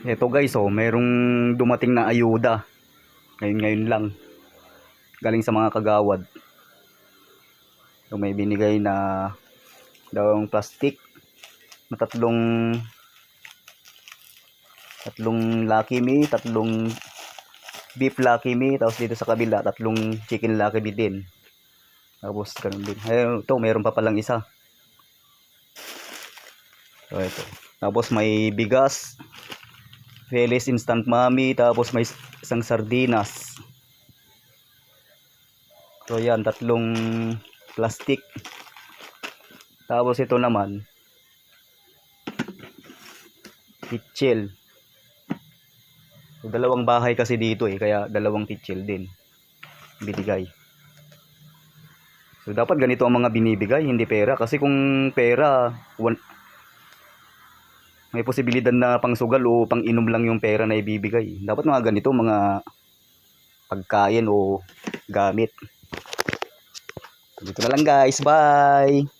Ito guys, oh, merong dumating na ayuda. Ngayon lang. Galing sa mga kagawad. So, may binigay na dalawang plastic na tatlong Lucky Me, tatlong beef Lucky Me, tapos dito sa kabila tatlong chicken Lucky Me din. Tapos ganun din. Ayun, ito meron pa palang isa. So ito. Tapos may bigas, Felis Instant Mami, tapos may isang sardinas. So yan, tatlong plastic. Tapos ito naman pitchel. So, dalawang bahay kasi dito kaya dalawang pitchel din binigay. So dapat ganito ang mga binibigay, hindi pera. Kasi kung pera, may posibilidad na pangsugal o pang-inom lang yung pera na ibibigay. Dapat mga ganito, mga pagkain o gamit. Dito na lang guys, bye!